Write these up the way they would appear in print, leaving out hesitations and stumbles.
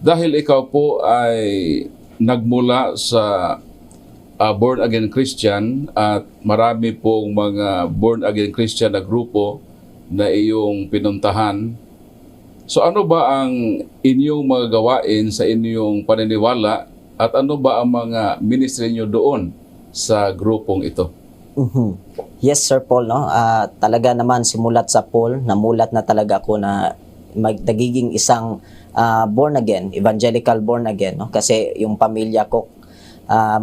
Dahil ikaw po ay nagmula sa born-again Christian at marami pong mga born-again Christian na grupo na iyong pinuntahan. So ano ba ang inyong mga gawain sa inyong paniniwala at ano ba ang mga ministry niyo doon sa grupong ito? Yes, Sir Paul, no? Talaga naman simulat sa Paul, namulat na talaga ako na nagiging isang born again, evangelical born again, no? Kasi yung pamilya ko,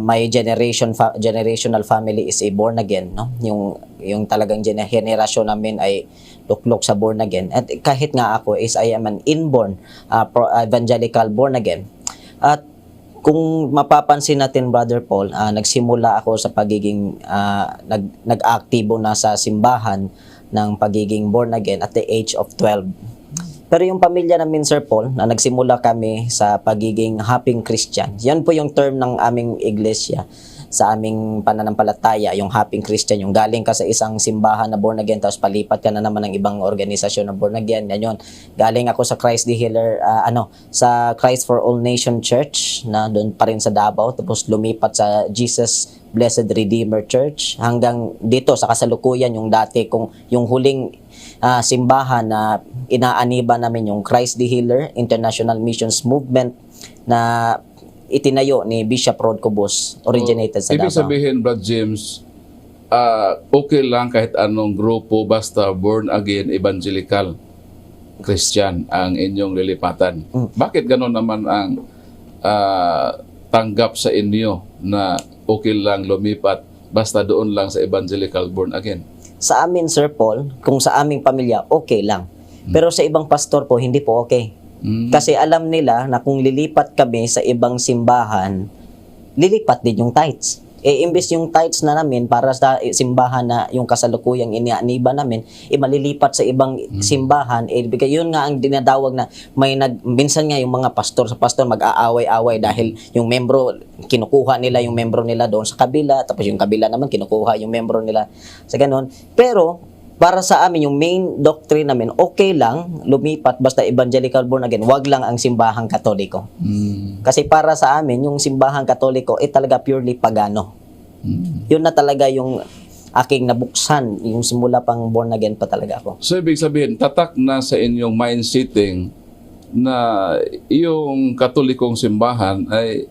my generational family is a born again, no? Yung talagang generasyon namin ay luklok sa born again. At kahit nga ako is I am an inborn evangelical born again. At kung mapapansin natin, Brother Paul, nagsimula ako sa pagiging nag-aktibo na sa simbahan ng pagiging born again at the age of 12. Pero yung pamilya namin, Sir Paul, na nagsimula kami sa pagiging hopping Christian. Yan po yung term ng aming iglesia sa aming pananampalataya, yung hopping Christian, yung galing ka sa isang simbahan na born again, tapos palipat ka na naman ng ibang organisasyon na born again. Yan yun. Galing ako sa Christ the Healer, sa Christ for All Nation Church, na doon pa rin sa Davao, tapos lumipat sa Jesus Blessed Redeemer Church, hanggang dito sa kasalukuyan, yung dati yung huling simbahan na inaaniba namin, yung Christ the Healer International Missions Movement, na itinayo ni Bishop Rod Cobos, originated sa Davao. Ibig sabihin, Brad James, okay lang kahit anong grupo basta born again evangelical Christian ang inyong lilipatan. Bakit gano'n naman ang tanggap sa inyo na okay lang lumipat basta doon lang sa evangelical born again? Sa amin, Sir Paul, kung sa aming pamilya, okay lang. Pero sa ibang pastor po, hindi po okay. Kasi alam nila na kung lilipat kami sa ibang simbahan, lilipat din yung tithes. Imbes yung tithes na namin para sa simbahan na yung kasalukuyang inianiba namin, malilipat sa ibang simbahan. Yun nga ang dinadawag na minsan nga yung mga pastor sa pastor mag-aaway-away dahil yung membro, kinukuha nila yung membro nila doon sa kabila, tapos yung kabila naman kinukuha yung membro nila sa ganun. Pero para sa amin, yung main doctrine namin, okay lang lumipat basta evangelical born again, wag lang ang simbahang Katoliko. Kasi para sa amin, yung simbahang Katoliko talaga purely pagano. Yun na talaga yung aking nabuksan, yung simula pang born again pa talaga ako. So ibig sabihin, tatak na sa inyong mindsetting na yung Katolikong simbahan ay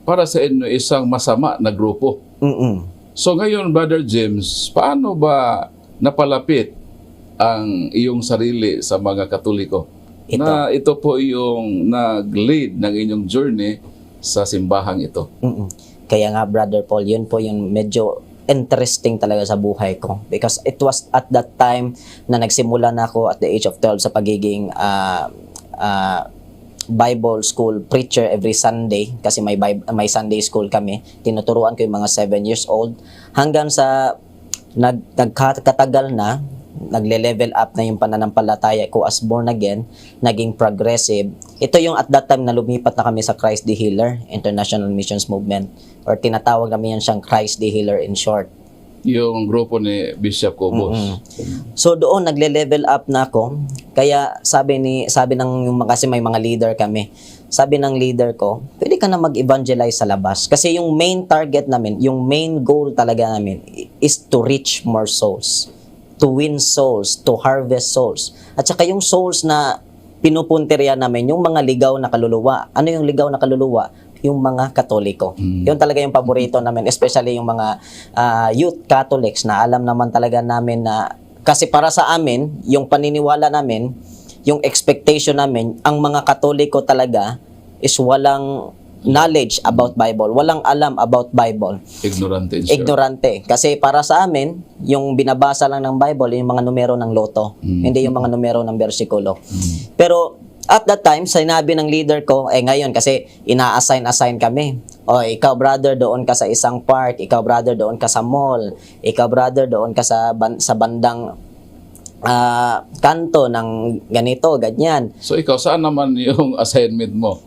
para sa inyo isang masama na grupo. So ngayon, Brother James, paano ba napalapit ang iyong sarili sa mga Katoliko? Ito po yung nag-lead ng inyong journey sa simbahang ito. Kaya nga, Brother Paul, yun po yung medyo interesting talaga sa buhay ko. Because it was at that time na nagsimula na ako at the age of 12 sa pagiging Bible school preacher every Sunday. Kasi may Sunday school kami. Tinuturuan ko yung mga 7 years old. Hanggang sa nagkatagal na, nagle-level up na yung pananampalataya ko as born again, naging progressive. Ito yung at that time na lumipat na kami sa Christ the Healer International Missions Movement, or tinatawag namin yan siyang Christ the Healer in short. Yung grupo ni Bishop Cobos. So doon nagle-level up na ako. Kaya sabi ng kasi may mga leader kami. Sabi ng leader ko, pwede ka na mag-evangelize sa labas. Kasi yung main target namin, yung main goal talaga namin is to reach more souls, to win souls, to harvest souls. At saka yung souls na pinupuntirya namin, yung mga ligaw na kaluluwa. Ano yung ligaw na kaluluwa? Yung mga Katoliko. Yun talaga yung paborito namin, especially yung mga youth Catholics na alam naman talaga namin na, kasi para sa amin, yung paniniwala namin, yung expectation namin, ang mga Katoliko talaga is walang knowledge about Bible, walang alam about Bible. Ignorante. Ignorante. Kasi para sa amin, yung binabasa lang ng Bible, yung mga numero ng loto, hindi yung mga numero ng bersikulo. Pero at that time, sinabi ng leader ko, ngayon kasi ina-assign kami. Ikaw brother, doon ka sa isang park, ikaw brother, doon ka sa mall, ikaw brother, doon ka sa bandang kanto ng ganito, ganyan. So ikaw, saan naman yung assignment mo?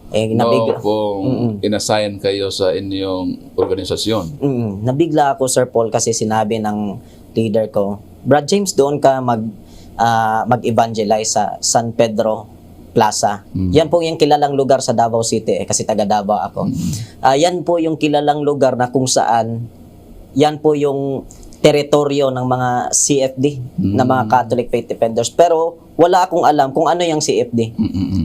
Kung inassign kayo sa inyong organisasyon? Nabigla ako, Sir Paul, kasi sinabi ng leader ko, Brad James, doon ka mag-evangelize sa San Pedro Plaza. Yan po yung kilalang lugar sa Davao City kasi taga Davao ako. Yan po yung kilalang lugar na kung saan yan po yung teritoryo ng mga CFD, na mga Catholic Faith Defenders. Pero wala akong alam kung ano yung CFD.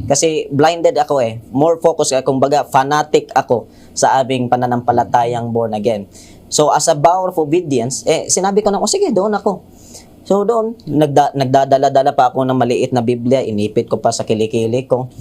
Kasi blinded ako More focus ako, kumbaga fanatic ako sa aming pananampalatayang born again. So as a vow of obedience, sinabi ko na, sige, doon ako. So doon, nagdadala-dala pa ako ng maliit na Biblia, inipit ko pa sa kilikili ko.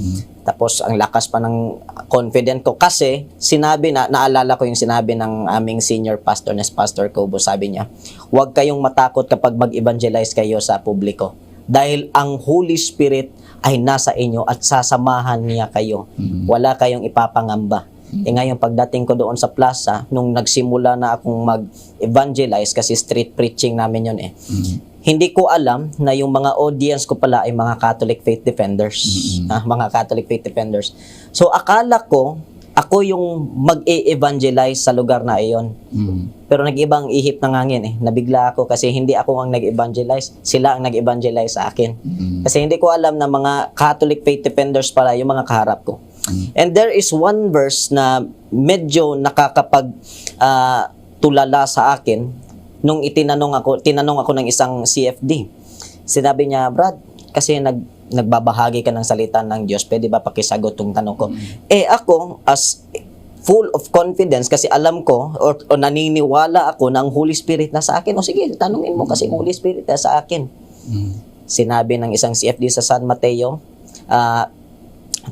Tapos ang lakas pa ng confident ko kasi naalala ko yung sinabi ng aming senior pastor na Pastor Cobo, sabi niya, huwag kayong matakot kapag mag-evangelize kayo sa publiko. Dahil ang Holy Spirit ay nasa inyo at sasamahan niya kayo. Wala kayong ipapangamba. Ngayon pagdating ko doon sa plaza, nung nagsimula na akong mag-evangelize kasi street preaching namin yun hindi ko alam na yung mga audience ko pala ay mga Catholic Faith Defenders. Mga Catholic Faith Defenders. So akala ko, ako yung mag-e-evangelize sa lugar na iyon. Pero nag-ibang ihip ng hangin Nabigla ako kasi hindi ako ang nag-evangelize. Sila ang nag-evangelize sa akin. Kasi hindi ko alam na mga Catholic Faith Defenders pala yung mga kaharap ko. And there is one verse na medyo nakakapag tulala sa akin nung tinanong ako ng isang CFD. Sinabi niya, Brad, kasi nagbabahagi ka ng salita ng Diyos, pwede ba pakisagot tong tanong ko? Ako, as full of confidence, kasi alam ko, o naniniwala ako na ang Holy Spirit na sa akin. O sige, tanungin mo kasi Holy Spirit na sa akin. Sinabi ng isang CFD sa San Mateo,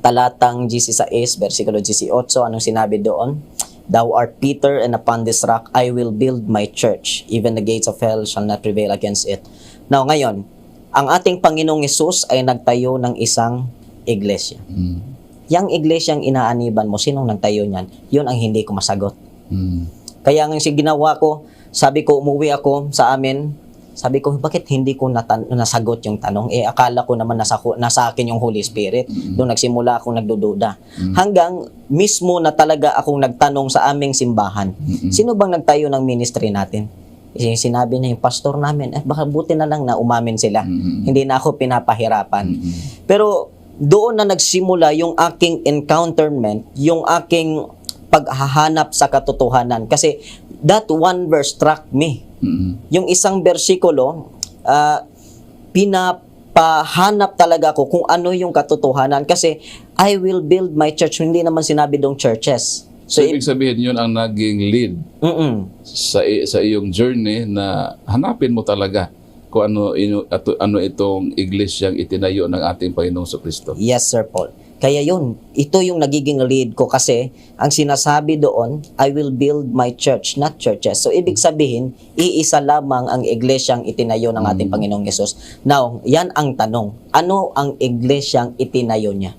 talatang 16, versikulo 18, anong sinabi doon? Thou art Peter, and upon this rock I will build my church. Even the gates of hell shall not prevail against it. Now, ngayon, ang ating Panginoong Hesus ay nagtayo ng isang iglesia. Yang iglesyang inaaniban mo, sinong nagtayo niyan? Yun ang hindi ko masagot. Kaya ang ginawa ko, sabi ko, umuwi ako sa amin, sabi ko, bakit hindi ko nasagot yung tanong? Akala ko naman nasa akin yung Holy Spirit. Doon nagsimula akong nagdududa. Hanggang mismo na talaga akong nagtanong sa aming simbahan. Sino bang nagtayo ng ministry natin? Sinabi na yung pastor namin, baka buti na lang na umamin sila. Hindi na ako pinapahirapan. Pero doon na nagsimula yung aking encounterment, yung aking paghahanap sa katotohanan. Kasi that one verse struck me. Yung isang bersikulo, pinapahanap talaga ako kung ano yung katotohanan. Kasi I will build my church. Hindi naman sinabi dong churches. So ibig sabihin yun ang naging lead sa iyong journey na hanapin mo talaga kung ano itong iglesyang itinayo ng ating Panginoong Kristo. Yes, Sir Paul. Kaya yun, ito yung nagiging lead ko kasi ang sinasabi doon, I will build my church, not churches. So ibig sabihin, iisa lamang ang iglesyang itinayo ng ating Panginoong Hesus. Now, yan ang tanong. Ano ang iglesyang itinayo niya?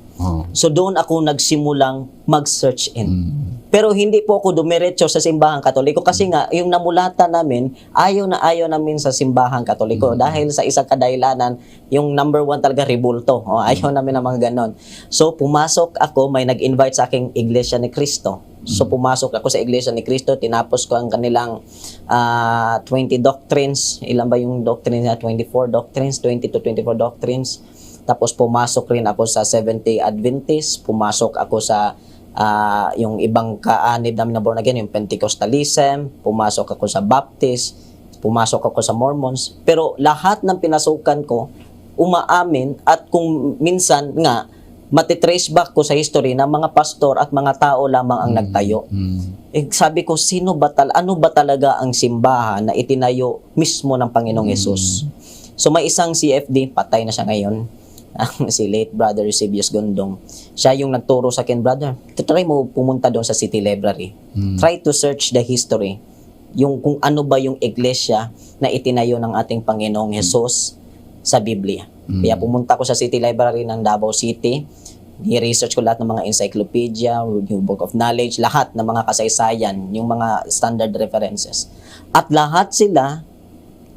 So doon ako nagsimulang mag-search in. Pero hindi po ako dumiretso sa simbahang Katoliko kasi nga yung namulatan namin, ayaw namin sa simbahang Katoliko dahil sa isang kadahilanan, yung number one talaga rebulto. Ayaw namin ng mga ganon. So pumasok ako, may nag-invite sa aking Iglesia ni Cristo. So pumasok ako sa Iglesia ni Cristo, tinapos ko ang kanilang 20 doctrines. Ilan ba yung doctrines na? 24 doctrines, 20 to 24 doctrines. Tapos pumasok rin ako sa Seventh-day Adventist, pumasok ako sa yung ibang kaanib namin na born again, yung Pentecostalism, pumasok ako sa Baptist, pumasok ako sa Mormons. Pero lahat ng pinasukan ko, umaamin at kung minsan nga, matitrace back ko sa history na mga pastor at mga tao lamang ang nagtayo. Sabi ko, ano ba talaga ang simbahan na itinayo mismo ng Panginoong Hesus? So may isang CFD, patay na siya ngayon, si late Brother Eusebius Gondong. Siya yung nagturo sa akin, brother, try mo pumunta doon sa City Library. Try to search the history. Yung kung ano ba yung iglesia na itinayo ng ating Panginoong Hesus sa Biblia. Kaya pumunta ko sa City Library ng Davao City. I-research ko lahat ng mga encyclopedia, yung Book of Knowledge, lahat ng mga kasaysayan, yung mga standard references. At lahat sila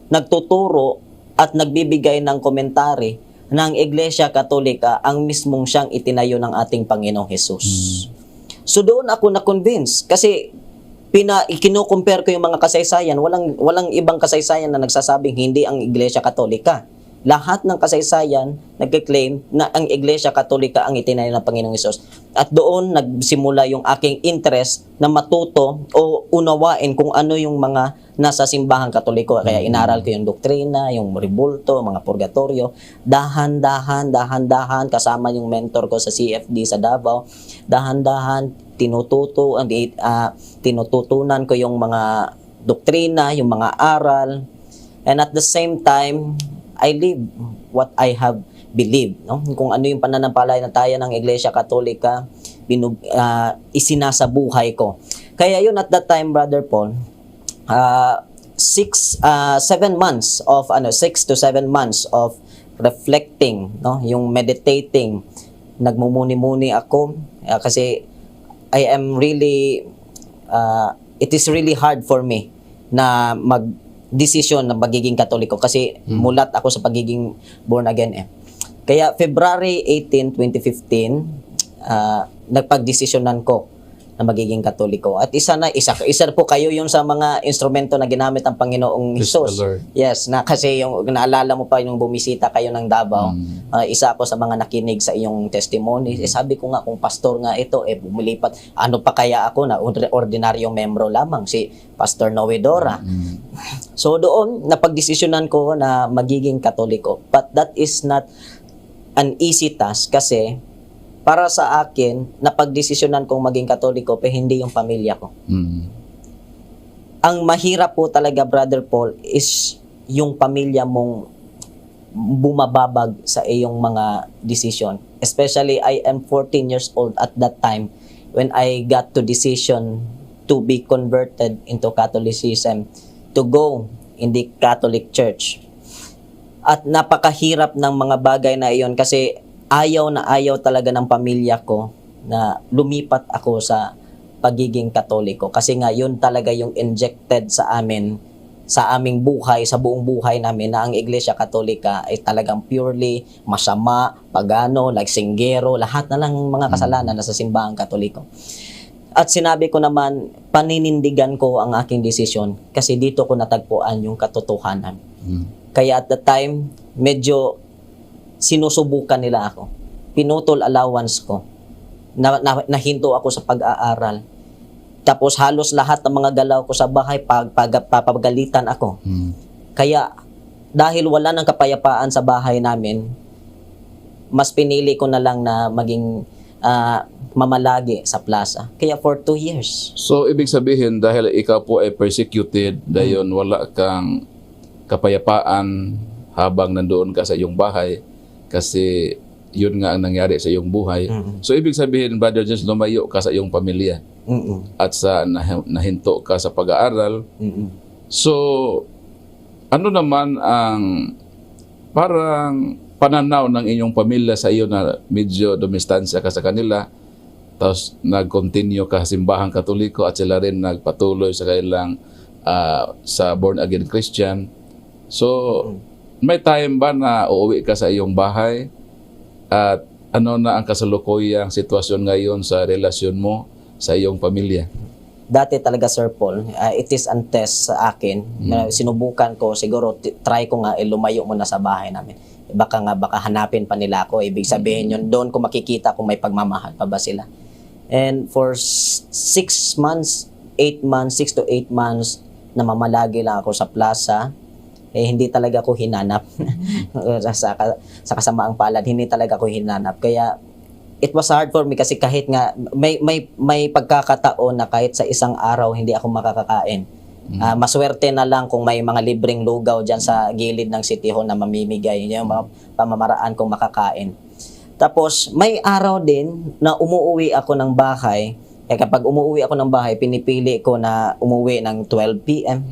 nagtuturo at nagbibigay ng komentary ng Iglesia Katolika ang mismong siyang itinayo ng ating Panginoong Hesus. So doon ako na-convince kasi kino-compare ko yung mga kasaysayan, walang ibang kasaysayan na nagsasabing hindi ang Iglesia Katolika. lahat ng kasaysayan nagke-claim na ang Iglesia Katolika ang itinayo ng Panginoong Hesus. At doon nagsimula yung aking interest na matuto o unawain kung ano yung mga nasa simbahang Katoliko. Kaya inaral ko yung doktrina, yung rebulto, mga purgatorio. Dahan-dahan kasama yung mentor ko sa CFD sa Davao. Dahan-dahan tinututunan ko yung mga doktrina, yung mga aral. And at the same time, I live what I have believed, no? Kung ano yung pananampalataya ng Iglesia Katolika, isinasabuhay ko. Kaya yun at that time, Brother Paul, 6 to 7 months of reflecting, no? Yung meditating, nagmumuni-muni ako kasi I am really it is really hard for me na decision na magiging Katoliko kasi mulat ako sa pagiging born again eh. Kaya February 18, 2015, nagpagdesisyonan ko na magiging Katoliko. At isa po kayo yung sa mga instrumento na ginamit ng Panginoong Praise the Hesus. Lord. Yes, na kasi yung naalala mo pa yung bumisita kayo ng Davao. Isa ako sa mga nakinig sa iyong testimony. Sabi ko nga kung pastor nga ito bumilipat. Ano pa kaya ako na ordinaryong membro lamang si Pastor Noedora. So doon napagdesisyonan ko na magiging Katoliko. But that is not an easy task kasi para sa akin, napagdesisyonan kong maging Katoliko pero hindi yung pamilya ko. Ang mahirap po talaga, Brother Paul, is yung pamilya mong bumababag sa iyong mga decision. Especially, I am 14 years old at that time when I got to decision to be converted into Catholicism, to go in the Catholic Church. At napakahirap ng mga bagay na iyon kasi ayaw talaga ng pamilya ko na lumipat ako sa pagiging Katoliko. Kasi nga, yun talaga yung injected sa amin, sa aming buhay, sa buong buhay namin, na ang Iglesia Katolika ay talagang purely masama, pagano, like singgero, lahat na lang mga kasalanan na sa simbahang Katoliko. At sinabi ko naman, paninindigan ko ang aking desisyon kasi dito ko natagpuan yung katotohanan. Kaya at the time, medyo sinusubukan nila ako. Pinutol allowance ko. Nahinto ako sa pag-aaral. Tapos halos lahat ng mga galaw ko sa bahay, papagalitan ako. Kaya dahil wala ng kapayapaan sa bahay namin, mas pinili ko na lang na maging mamalagi sa plaza. Kaya for 2 years. So, ibig sabihin, dahil ikaw po ay persecuted, dayon wala kang kapayapaan habang nandoon ka sa iyong bahay, kasi yun nga ang nangyari sa iyong buhay. So, ibig sabihin, Brother James, lumayo ka sa iyong pamilya at sa nahinto ka sa pag-aaral. So, ano naman ang parang pananaw ng inyong pamilya sa iyo na medyo dumistansya ka sa kanila, tapos nag-continue ka simbahang Katoliko at sila rin nagpatuloy sa kanilang sa born-again Christian. So, may time ba na uuwi ka sa iyong bahay? At ano na ang kasalukuyang sitwasyon ngayon sa relasyon mo sa iyong pamilya? Dati talaga, Sir Paul, it is an test sa akin. Sinubukan ko, siguro try ko nga lumayo muna sa bahay namin. Baka hanapin pa nila ako. Ibig sabihin yun, doon ko makikita kung may pagmamahal pa ba sila. And for 6 months, 8 months, 6 to 8 months, namamalagi lang ako sa plaza. Hindi talaga ako hinanap. sa kasamaang palad, hindi talaga ako hinanap. Kaya it was hard for me kasi kahit nga may pagkakataon na kahit sa isang araw hindi ako makakakain. Maswerte na lang kung may mga libreng lugaw dyan sa gilid ng City Hall na mamimigay. Yung mga pamamaraan kong makakain. Tapos may araw din na umuwi ako ng bahay. Kaya kapag umuwi ako ng bahay, pinipili ko na umuwi ng 12 p.m.,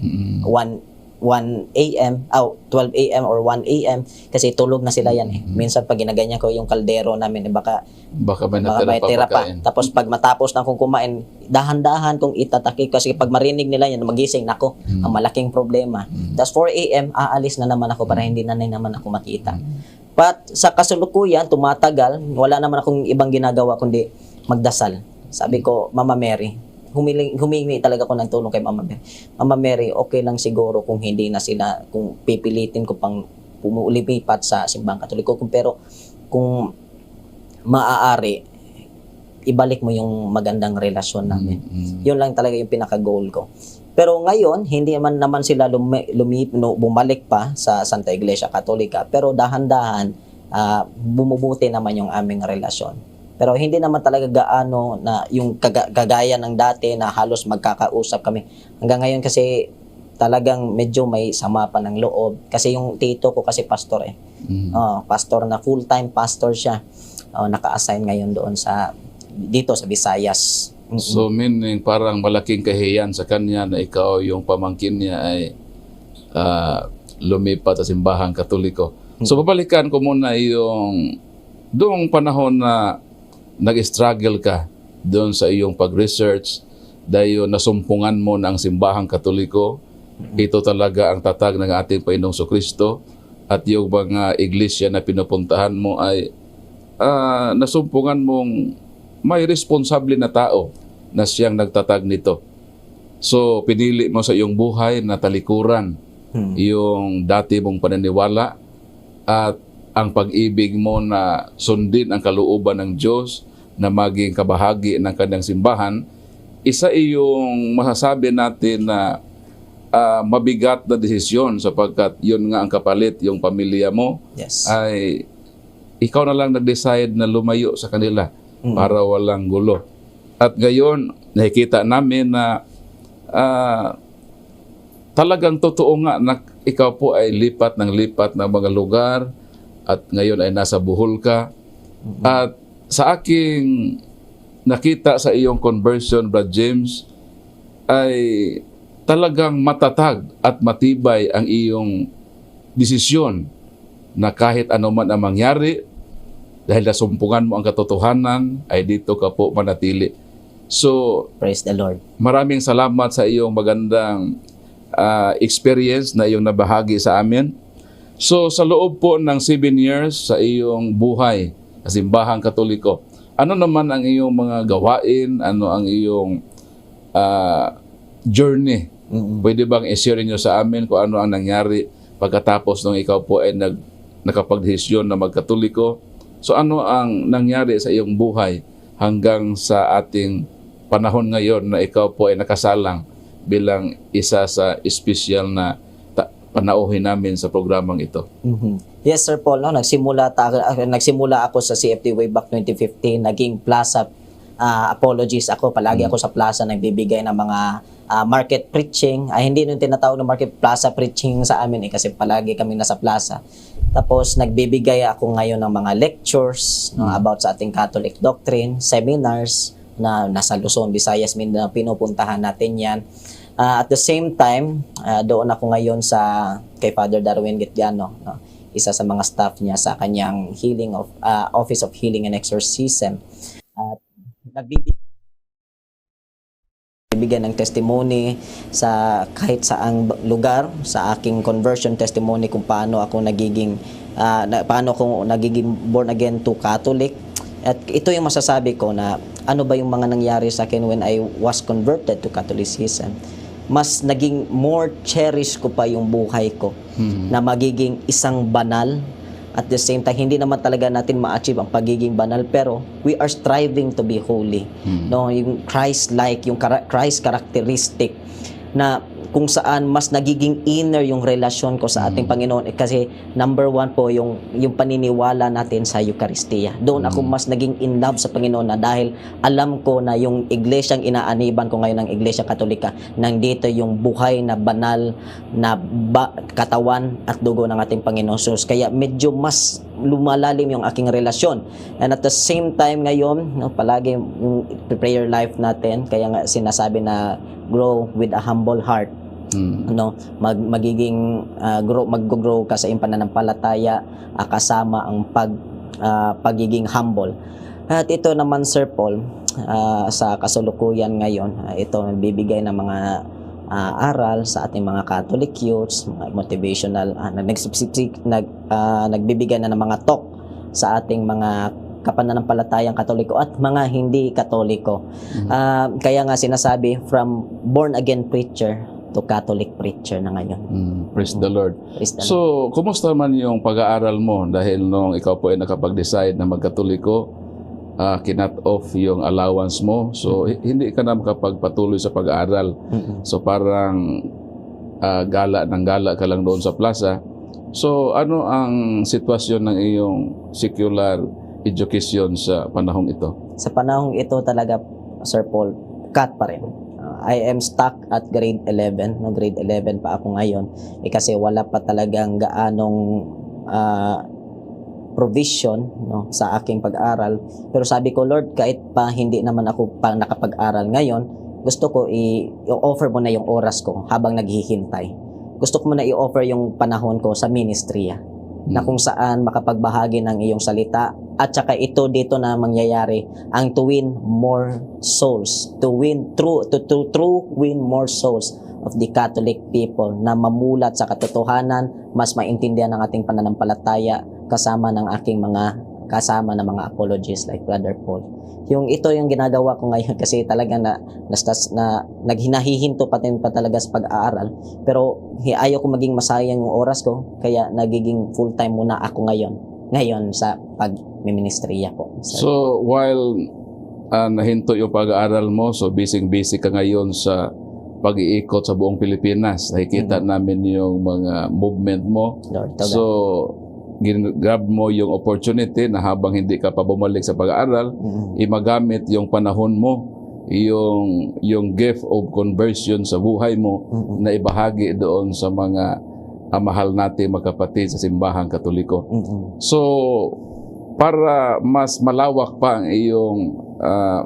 1 a.m., 12 a.m. or 1 a.m. kasi tulog na sila yan eh. Minsan pag ginaganyan ko yung kaldero namin, baka may tira pa. Tapos pag matapos na akong kumain, dahan-dahan kong itatakip kasi pag marinig nila yan, magising na ako. Ang malaking problema. Tapos 4 a.m., aalis na naman ako para hindi na naman ako makita. But sa kasalukuyan, tumatagal, wala naman akong ibang ginagawa kundi magdasal. Sabi ko, Mama Mary, humingi talaga ako ng tulong kay Mama Mary. Mama Mary, okay lang siguro kung hindi na sila, kung pipilitin ko pang pumulipat sa simbahang Katoliko. Pero kung maaari, ibalik mo yung magandang relasyon namin. Yun lang talaga yung pinaka-goal ko. Pero ngayon, hindi naman sila bumalik pa sa Santa Iglesia Katolika. Pero dahan-dahan, bumubuti naman yung aming relasyon. Pero hindi naman talaga gaano na yung kagaya ng dati na halos magkakausap kami. Hanggang ngayon kasi talagang medyo may sama pa ng loob. Kasi yung tito ko kasi pastor eh. Pastor na full-time pastor siya. Naka-assign ngayon doon dito sa Visayas. So meaning parang malaking kahiyan sa kanya na ikaw yung pamangkin niya ay lumipat sa simbahang Katoliko. So babalikan ko muna yung doong panahon na nag-struggle ka doon sa iyong pag-research dahil nasumpungan mo ng simbahang Katoliko. Ito talaga ang tatag ng ating Panginoong Kristo at yung mga iglesia na pinupuntahan mo ay nasumpungan mong may responsable na tao na siyang nagtatag nito. So, pinili mo sa iyong buhay na talikuran yung dati mong pananiwala at ang pag-ibig mo na sundin ang kalooban ng Diyos na maging kabahagi ng kanyang simbahan. Isa iyong masasabi natin na mabigat na desisyon sapagkat yun nga ang kapalit, yung pamilya mo ay ikaw na lang nag-decide na lumayo sa kanila para walang gulo. At ngayon, nakikita namin na talagang totoo nga na ikaw po ay lipat ng mga lugar at ngayon ay nasa Bohol ka. At sa aking nakita sa iyong conversion, Brad James, ay talagang matatag at matibay ang iyong desisyon na kahit ano man ang mangyari, dahil nasumpungan mo ang katotohanan, ay dito ka po manatili. So, praise the Lord. Maraming salamat sa iyong magandang experience na iyong nabahagi sa amin. So, sa loob po ng 7 years sa iyong buhay sa simbahang Katoliko, ano naman ang iyong mga gawain? Ano ang iyong journey? Pwede bang i-share niyo sa amin kung ano ang nangyari pagkatapos nung ikaw po ay nakapagdesisyon na magkatoliko? So ano ang nangyari sa iyong buhay hanggang sa ating panahon ngayon na ikaw po ay nakasalang bilang isa sa espesyal na panauhin namin sa programang ito? Yes, Sir Paul. No? Nagsimula ako sa CFT way back 2015. Naging Plaza apologies ako. Palagi ako sa Plaza nagbibigay ng mga market preaching. Hindi nung tinatawag na market, Plaza preaching sa amin kasi palagi kami nasa Plaza. Tapos nagbibigay ako ngayon ng mga lectures about sa ating Catholic doctrine, seminars na nasa Luzon, Visayas, Mindanao, pinupuntahan natin yan. At the same time, doon ako ngayon kay Father Darwin Gitdiano, isa sa mga staff niya sa kanyang Office of Healing and Exorcism. At nagbibigay ng testimony sa kahit saang lugar sa aking conversion testimony kung paano ako nagiging born again to Catholic. At ito yung masasabi ko na ano ba yung mga nangyari sa akin when I was converted to Catholicism. Mas naging more cherish ko pa yung buhay ko na magiging isang banal. At the same time, hindi naman talaga natin ma-achieve ang pagiging banal, pero we are striving to be holy. No, yung Christ-like, yung Christ characteristic na kung saan mas nagiging inner yung relasyon ko sa ating Panginoon. Kasi number 1 po yung paniniwala natin sa Eucharistia. Doon ako mas naging in love sa Panginoon na dahil alam ko na yung iglesyang inaaniban ko ngayon ng Iglesia Katolika, nandito yung buhay na banal na katawan at dugo ng ating Panginoon Jesus. Kaya medyo mas lumalalim yung aking relasyon. And at the same time ngayon, palagi yung prayer life natin, kaya nga sinasabi na grow with a humble heart. Mag-grow ka sa iyong pananampalataya kasama ang pagiging humble. At ito naman, Sir Paul, sa kasulukuyan ngayon, ito bibigay ng mga aral sa ating mga Catholic youths, motivational, nagbibigay na ng mga talk sa ating mga kapananampalatayang Katoliko at mga hindi Katoliko. Kaya nga sinasabi, from born again preacher to Catholic preacher na ngayon. Praise the Lord. Praise the Lord. So, kumusta man yung pag-aaral mo dahil nung ikaw po ay nakapag-decide na magkatoliko, kinat off yung allowance mo. So, hindi ka na makapagpatuloy sa pag-aaral. So, parang gala ng gala ka lang doon sa plaza. So, ano ang sitwasyon ng iyong secular education sa panahong ito? Sa panahong ito talaga, Sir Paul, cut pa rin. I am stuck at grade 11. No, grade 11 pa ako ngayon. Kasi wala pa talagang gaanong provision, no, sa aking pag-aral. Pero sabi ko, Lord, kahit pa hindi naman ako pa nakapag-aral ngayon, gusto ko i-offer mo na yung oras ko habang naghihintay. Gusto ko muna i-offer yung panahon ko sa ministry, na kung saan makapagbahagi ng iyong salita, at saka ito dito na mangyayari ang to win more souls, to win win more souls of the Catholic people, na mamulat sa katotohanan, mas maintindihan ng ating pananampalataya kasama ng mga apologists like Brother Paul. Ito yung ginagawa ko ngayon kasi talaga naghinahihinto pa talaga sa pag-aaral, pero ayaw ko maging masayang yung oras ko, kaya nagiging full-time muna ako ngayon sa pag-ministriya po. So, while nahinto yung pag-aaral mo, so busy ka ngayon sa pag-iikot sa buong Pilipinas. Nakikita namin yung mga movement mo. Lord, so, grab mo yung opportunity na habang hindi ka pa bumalik sa pag-aaral, imagamit yung panahon mo, yung gift of conversion sa buhay mo, na ibahagi doon sa mga mahal nating magkapatid sa simbahang Katoliko. So, para mas malawak pa ang iyong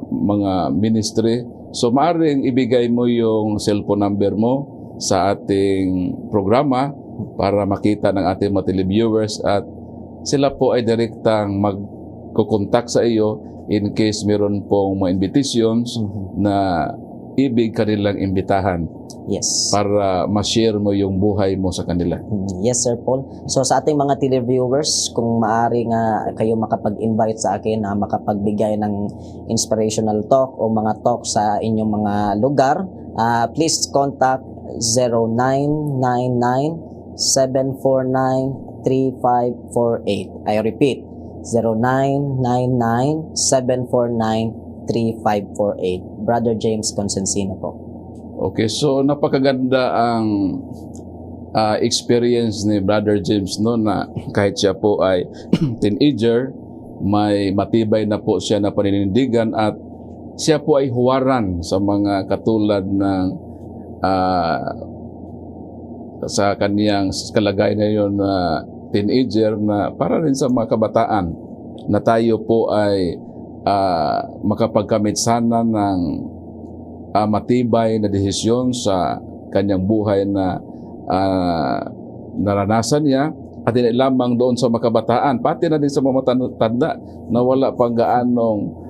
mga ministry, so maaring ibigay mo yung cellphone number mo sa ating programa para makita ng ating mga televiewers, at sila po ay direktang magkukontak sa iyo in case meron pong mga invitations na ibig kanilang imbitahan. Yes. Para ma-share mo yung buhay mo sa kanila. Yes, Sir Paul. So sa ating mga televiewers, kung maaari nga kayo makapag-invite sa akin na makapagbigay ng inspirational talk o mga talk sa inyong mga lugar, please contact 0999-749-3548. I repeat, 0999-749-3548. Brother James Consensino po. Okay, so napakaganda ang experience ni Brother James, no, na kahit siya po ay teenager, may matibay na po siya na paninindigan, at siya po ay huwaran sa mga katulad ng sa kaniyang kalagayan ngayon na teenager, na para rin sa mga kabataan, na tayo po ay makapagkamit sana ng matibay na desisyon sa kanyang buhay na naranasan niya, at hindi lamang doon sa makabataan, pati na din sa mga matanda na wala pang gaanong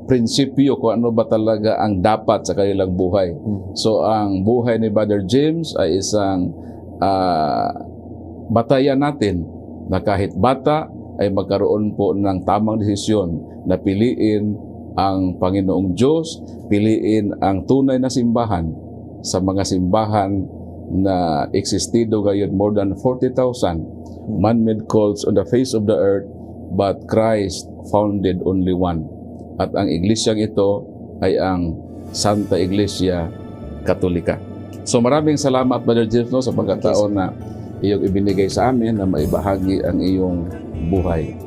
prinsipyo kung ano ba talaga ang dapat sa kanilang buhay. So ang buhay ni Brother James ay isang batayan natin na kahit bata ay magkaroon po ng tamang desisyon na piliin ang Panginoong Diyos, piliin ang tunay na simbahan sa mga simbahan na existido ngayon, more than 40,000 man-made cults on the face of the earth, but Christ founded only one. At ang iglesyang ito ay ang Santa Iglesia Katolika. So maraming salamat, Brother James, no, sa pagkataon na iyong ibinigay sa amin na maibahagi ang iyong buhay.